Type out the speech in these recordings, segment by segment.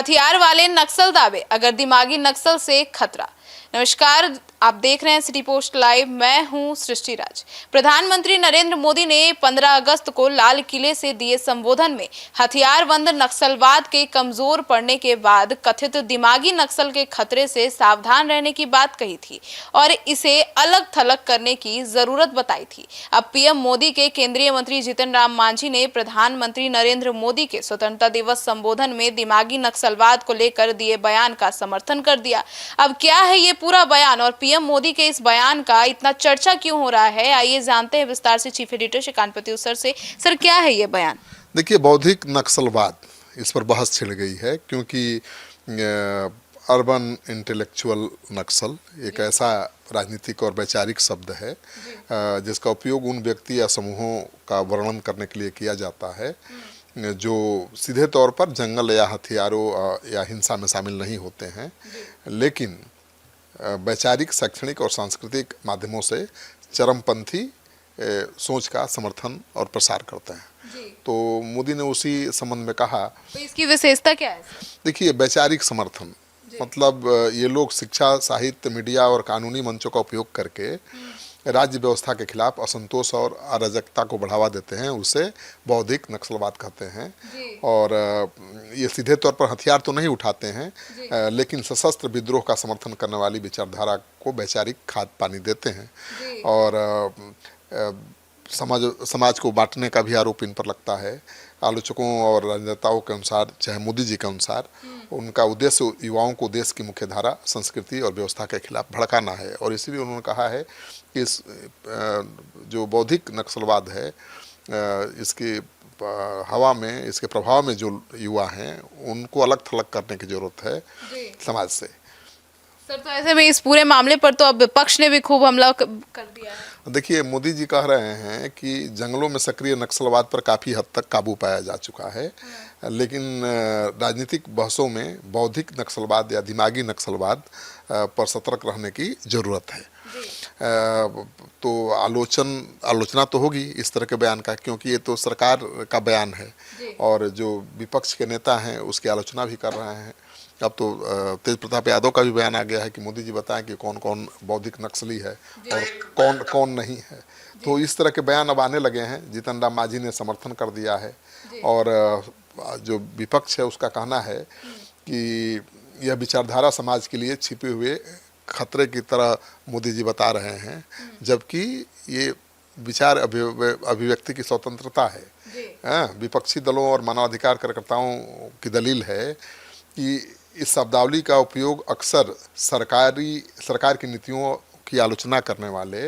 हथियार वाले नक्सल दावे, अगर दिमागी नक्सल से खतरा। नमस्कार, आप देख रहे हैं सिटी पोस्ट लाइव। मैं हूं सृष्टि राज। प्रधानमंत्री नरेंद्र मोदी ने 15 अगस्त को लाल किले से दिए संबोधन में हथियारबंद नक्सलवाद के कमजोर पड़ने के बाद कथित दिमागी नक्सल के खतरे से सावधान रहने की बात कही थी और इसे अलग थलग करने की जरूरत बताई थी। अब पीएम मोदी के केंद्रीय मंत्री जीतन राम मांझी ने प्रधानमंत्री नरेंद्र मोदी के स्वतंत्रता दिवस संबोधन में दिमागी नक्सलवाद को लेकर दिए बयान का समर्थन कर दिया। अब क्या है ये पूरा बयान और पीएम मोदी के इस बयान का इतना चर्चा क्यों हो रहा है, आइए जानते हैं विस्तार से chief editor Shrikant Pratyush sir से। सर, क्या है ये बयान? देखिए, बौद्धिक नक्सलवाद, इस पर बहस छिड़ गई है क्योंकि अर्बन इंटेलेक्चुअल नक्सल एक ऐसा राजनीतिक और वैचारिक शब्द है जिसका उपयोग उन व्यक्ति या समूहों का वर्णन करने के लिए किया जाता है जो सीधे तौर पर जंगल या हथियारों या हिंसा में शामिल नहीं होते हैं, लेकिन वैचारिक, शैक्षणिक और सांस्कृतिक माध्यमों से चरमपंथी सोच का समर्थन और प्रसार करते हैं। तो मोदी ने उसी संबंध में कहा, तो इसकी विशेषता क्या है? देखिए, वैचारिक समर्थन मतलब ये लोग शिक्षा, साहित्य, मीडिया और कानूनी मंचों का उपयोग करके राज्य व्यवस्था के खिलाफ असंतोष और अराजकता को बढ़ावा देते हैं, उसे बौद्धिक नक्सलवाद कहते हैं। और ये सीधे तौर पर हथियार तो नहीं उठाते हैं, लेकिन सशस्त्र विद्रोह का समर्थन करने वाली विचारधारा को वैचारिक खाद पानी देते हैं और समाज को बांटने का भी आरोप इन पर लगता है। आलोचकों और राजनेताओं के अनुसार, चाहे मोदी जी के अनुसार, उनका उद्देश्य युवाओं को देश की मुख्य धारा, संस्कृति और व्यवस्था के खिलाफ भड़काना है। और इसीलिए उन्होंने कहा है कि इस जो बौद्धिक नक्सलवाद है, इसके हवा में, इसके प्रभाव में जो युवा हैं, उनको अलग थलग करने की जरूरत है समाज से। सर, तो ऐसे में इस पूरे मामले पर तो अब विपक्ष ने भी खूब हमला कर दिया है। देखिए, मोदी जी कह रहे हैं कि जंगलों में सक्रिय नक्सलवाद पर काफ़ी हद तक काबू पाया जा चुका है, लेकिन राजनीतिक बहसों में बौद्धिक नक्सलवाद या दिमागी नक्सलवाद पर सतर्क रहने की ज़रूरत है। तो आलोचना तो होगी इस तरह के बयान का, क्योंकि ये तो सरकार का बयान है और जो विपक्ष के नेता हैं उसकी आलोचना भी कर रहे हैं। अब तो तेज प्रताप यादव का भी बयान आ गया है कि मोदी जी बताएं कि कौन कौन बौद्धिक नक्सली है और कौन कौन नहीं है। तो इस तरह के बयान अब आने लगे हैं। जीतन राम मांझी ने समर्थन कर दिया है और जो विपक्ष है उसका कहना है कि यह विचारधारा समाज के लिए छिपे हुए खतरे की तरह मोदी जी बता रहे हैं, जबकि ये विचार अभिव्यक्ति की स्वतंत्रता है। विपक्षी दलों और मानवाधिकार कार्यकर्ताओं की दलील है कि इस शब्दावली का उपयोग अक्सर सरकार की नीतियों की आलोचना करने वाले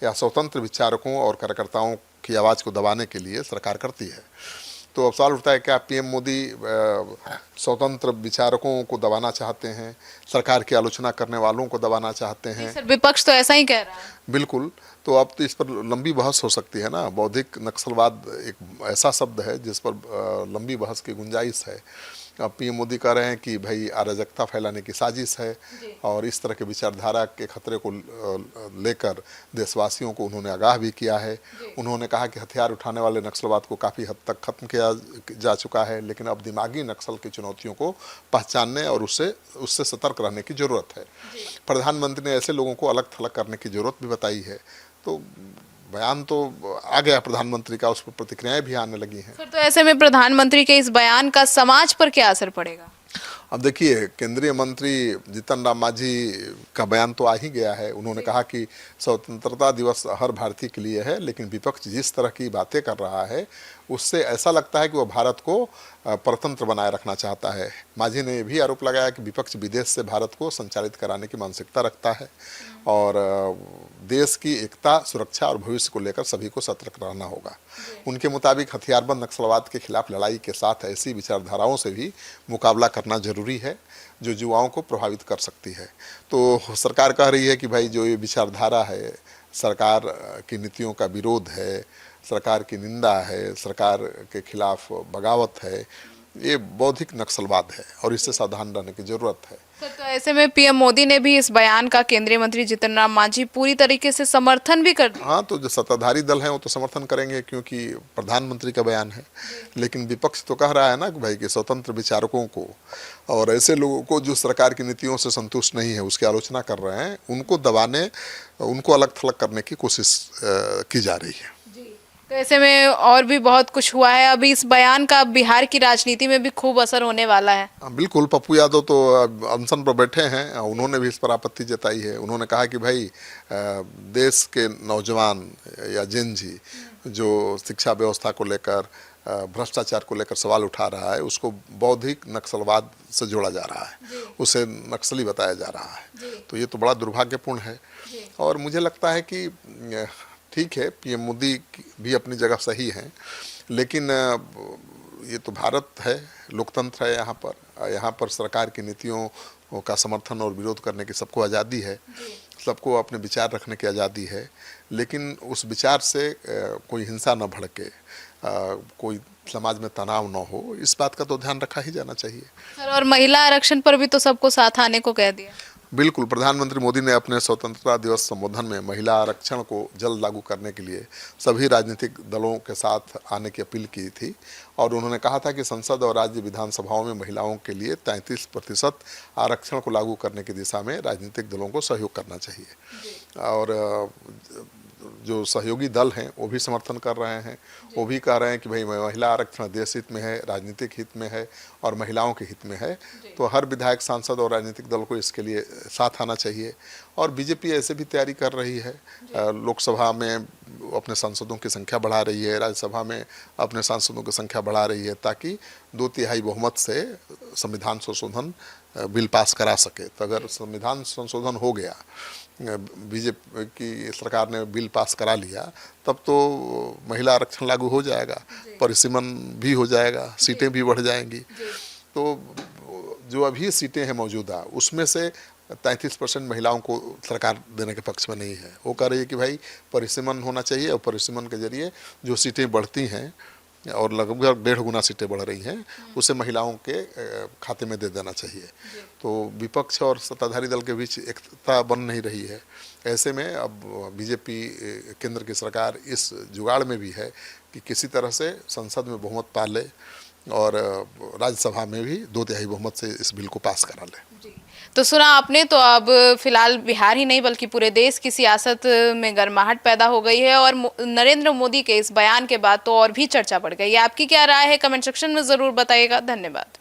या स्वतंत्र विचारकों और कार्यकर्ताओं की आवाज़ को दबाने के लिए सरकार करती है। तो अब सवाल उठता है, क्या पीएम मोदी स्वतंत्र विचारकों को दबाना चाहते हैं, सरकार की आलोचना करने वालों को दबाना चाहते हैं? सर, विपक्ष तो ऐसा ही कह रहा है। बिल्कुल। तो अब तो इस पर लंबी बहस हो सकती है ना। बौद्धिक नक्सलवाद एक ऐसा शब्द है जिस पर लंबी बहस की गुंजाइश है। अब पीएम मोदी कह रहे हैं कि भाई अराजकता फैलाने की साजिश है और इस तरह के विचारधारा के खतरे को लेकर देशवासियों को उन्होंने आगाह भी किया है। उन्होंने कहा कि हथियार उठाने वाले नक्सलवाद को काफ़ी हद तक खत्म किया जा चुका है, लेकिन अब दिमागी नक्सल की चुनौतियों को पहचानने और उससे सतर्क रहने की ज़रूरत है। प्रधानमंत्री ने ऐसे लोगों को अलग थलग करने की ज़रूरत भी बताई है। तो बयान तो आ गया प्रधानमंत्री का, उस पर प्रतिक्रियाएं भी आने लगी हैं। सर, तो ऐसे में प्रधानमंत्री के इस बयान का समाज पर क्या असर पड़ेगा? अब देखिए, केंद्रीय मंत्री जीतन राम मांझी का बयान तो आ ही गया है। उन्होंने कहा कि स्वतंत्रता दिवस हर भारतीय के लिए है, लेकिन विपक्ष जिस तरह की बातें कर रहा है उससे ऐसा लगता है कि वह भारत को परतंत्र बनाए रखना चाहता है। मांझी ने भी आरोप लगाया कि विपक्ष विदेश से भारत को संचालित कराने की मानसिकता रखता है और देश की एकता, सुरक्षा और भविष्य को लेकर सभी को सतर्क रहना होगा। उनके मुताबिक हथियारबंद नक्सलवाद के खिलाफ लड़ाई के साथ ऐसी विचारधाराओं से भी मुकाबला करना जरूरी है जो युवाओं को प्रभावित कर सकती है। तो सरकार कह रही है कि भाई जो ये विचारधारा है, सरकार की नीतियों का विरोध है, सरकार की निंदा है, सरकार के खिलाफ बगावत है, ये बौद्धिक नक्सलवाद है और इससे सावधान रहने की जरूरत है। सर, तो ऐसे में पीएम मोदी ने भी इस बयान का केंद्रीय मंत्री जीतन राम मांझी पूरी तरीके से समर्थन भी कर दिया। हाँ, तो जो सत्ताधारी दल है वो तो समर्थन करेंगे क्योंकि प्रधानमंत्री का बयान है, लेकिन विपक्ष तो कह रहा है ना कि भाई कि स्वतंत्र विचारकों को और ऐसे लोगों को जो सरकार की नीतियों से संतुष्ट नहीं है, उसकी आलोचना कर रहे हैं, उनको दबाने, उनको अलग थलग करने की कोशिश की जा रही है। तो ऐसे में और भी बहुत कुछ हुआ है, अभी इस बयान का बिहार की राजनीति में भी खूब असर होने वाला है। बिल्कुल, पप्पू यादव तो अनशन पर बैठे हैं, उन्होंने भी इस पर आपत्ति जताई है। उन्होंने कहा कि भाई देश के नौजवान या जेन जी जो शिक्षा व्यवस्था को लेकर, भ्रष्टाचार को लेकर सवाल उठा रहा है, उसको बौद्धिक नक्सलवाद से जोड़ा जा रहा है, उसे नक्सली बताया जा रहा है। तो ये तो बड़ा दुर्भाग्यपूर्ण है और मुझे लगता है कि ठीक है, पीएम मोदी भी अपनी जगह सही हैं, लेकिन ये तो भारत है, लोकतंत्र है, यहाँ पर सरकार की नीतियों का समर्थन और विरोध करने की सबको आज़ादी है, सबको अपने विचार रखने की आज़ादी है, लेकिन उस विचार से कोई हिंसा न भड़के, कोई समाज में तनाव न हो, इस बात का तो ध्यान रखा ही जाना चाहिए। सर, और महिला आरक्षण पर भी तो सबको साथ आने को कह दिया। बिल्कुल, प्रधानमंत्री मोदी ने अपने स्वतंत्रता दिवस संबोधन में महिला आरक्षण को जल्द लागू करने के लिए सभी राजनीतिक दलों के साथ आने की अपील की थी और उन्होंने कहा था कि संसद और राज्य विधानसभाओं में महिलाओं के लिए 33% आरक्षण को लागू करने की दिशा में राजनीतिक दलों को सहयोग करना चाहिए। और जो सहयोगी दल हैं वो भी समर्थन कर रहे हैं, वो भी कह रहे हैं कि भाई महिला आरक्षण देश हित में है, राजनीतिक हित में है और महिलाओं के हित में है, तो हर विधायक, सांसद और राजनीतिक दल को इसके लिए साथ आना चाहिए। और बीजेपी ऐसे भी तैयारी कर रही है, लोकसभा में अपने सांसदों की संख्या बढ़ा रही है, राज्यसभा में अपने सांसदों की संख्या बढ़ा रही है, ताकि 2/3 बहुमत से संविधान संशोधन बिल पास करा सके। तो अगर संविधान संशोधन हो गया, बीजेपी की सरकार ने बिल पास करा लिया, तब तो महिला आरक्षण लागू हो जाएगा, परिसीमन भी हो जाएगा, सीटें भी बढ़ जाएंगी। तो जो अभी सीटें हैं मौजूदा, उसमें से 33% महिलाओं को सरकार देने के पक्ष में नहीं है। वो कह रही है कि भाई परिसीमन होना चाहिए और परिसीमन के जरिए जो सीटें बढ़ती हैं और लगभग 1.5 गुना सीटें बढ़ रही हैं, उसे महिलाओं के खाते में दे देना चाहिए। तो विपक्ष और सत्ताधारी दल के बीच एकता बन नहीं रही है। ऐसे में अब बीजेपी केंद्र की सरकार इस जुगाड़ में भी है कि किसी तरह से संसद में बहुमत पा ले और राज्यसभा में भी 2/3 बहुमत से इस बिल को पास करा ले। तो सुना आपने, तो अब फिलहाल बिहार ही नहीं बल्कि पूरे देश की सियासत में गर्माहट पैदा हो गई है और नरेंद्र मोदी के इस बयान के बाद तो और भी चर्चा बढ़ गई है। आपकी क्या राय है, कमेंट सेक्शन में जरूर बताइएगा। धन्यवाद।